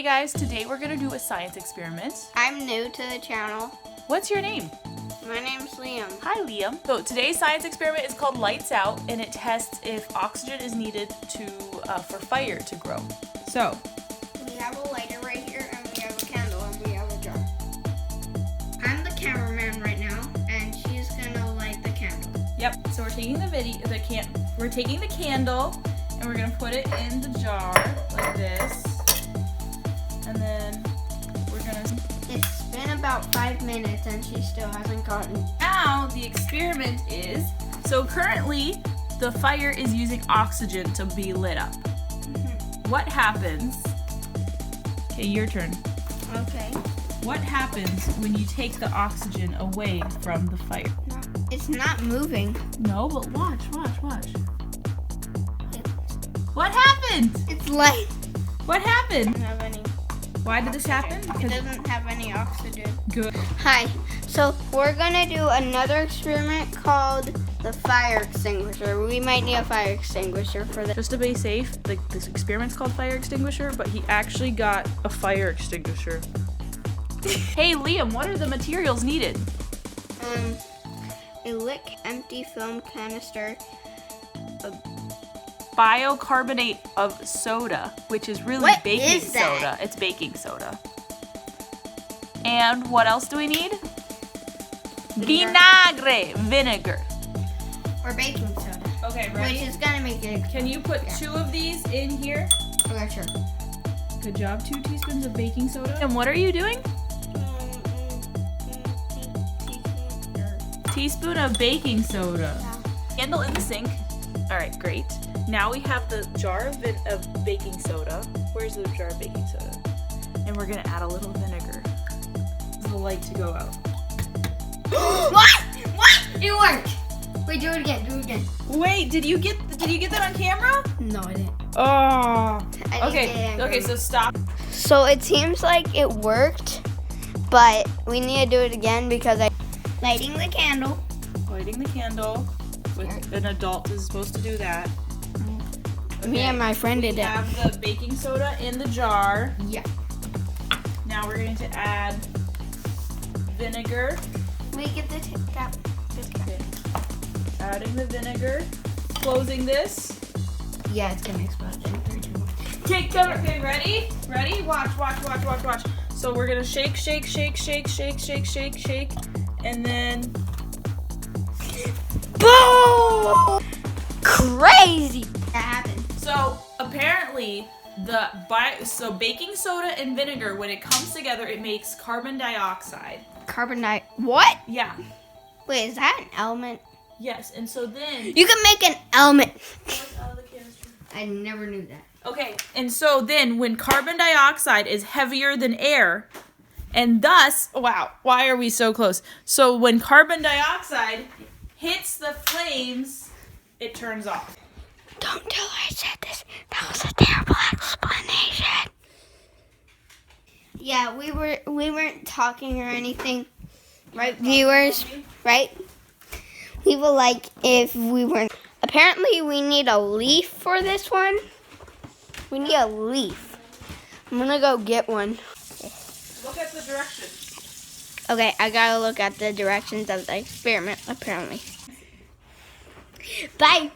Hey guys, today we're gonna do a science experiment. I'm new to the channel. What's your name? My name's Liam. Hi Liam. So today's science experiment is called Lights Out, and it tests if oxygen is needed for fire to grow. So We have a lighter right here, and we have a candle, and we have a jar. I'm the cameraman right now, and she's gonna light the candle. yep. So we're taking we're taking the candle, and we're gonna put it in the jar like this, and then we're gonna. It's been about 5 minutes, and she still hasn't gotten. Now the experiment is, so currently the fire is using oxygen to be lit up. What happens? Okay, your turn. Okay. What happens when you take the oxygen away from the fire? It's not moving. No, but watch. What happened? It's light. What It happened? doesn't have any. Why did this happen? It Because doesn't have any oxygen. good. Hi. So we're gonna do another experiment called the fire extinguisher. We might need a fire extinguisher for this. Just to be safe, this experiment's called fire extinguisher, but he actually got a fire extinguisher. Hey Liam, what are the materials needed? A lick empty film canister. Bicarbonate of soda, which is really What baking is that? soda. It's baking soda. And what else do we need? Vinegar. Or baking soda. Okay, Which is gonna make it. Can you put 2 of these in here? Okay, sure. Good job. 2 teaspoons of baking soda. And what are you doing? Teaspoon of baking soda. Candle in the sink. All right, great. Now we have the jar of baking soda. Where's the jar of baking soda? And we're gonna add a little vinegar. The light to go out. What? It worked. Wait, do it again. Wait, did you get that on camera? No, I didn't. Oh. I Okay. didn't get it. Okay, so stop. So it seems like it worked, but we need to do it again because lighting the candle. Lighting the candle. With an adult is supposed to do that. Me and my friend did We it. have the baking soda in the jar. Yeah. Now we're going to add vinegar. We get the cap. Okay. Adding the vinegar. Closing this. Yeah, it's gonna explode. Take cover. Okay, ready? Ready? Watch. So we're gonna shake, and then Boom! Crazy. That happened. so apparently so baking soda and vinegar, when it comes together, it makes carbon dioxide. What? Yeah. Wait, is that an element? Yes, and so then You can make an element. I never knew that. okay, and so then when carbon dioxide is heavier than air, and thus, wow, why are we so close? So when carbon dioxide hits the flames, it turns off. Don't tell her I said this. That was a terrible explanation. Yeah, we weren't talking or anything, right, viewers? Right? We were like if we weren't. Apparently, we need a leaf for this one. We need a leaf. I'm gonna go get one. Look at the directions. Okay, I gotta look at the directions of the experiment. Apparently. Bye.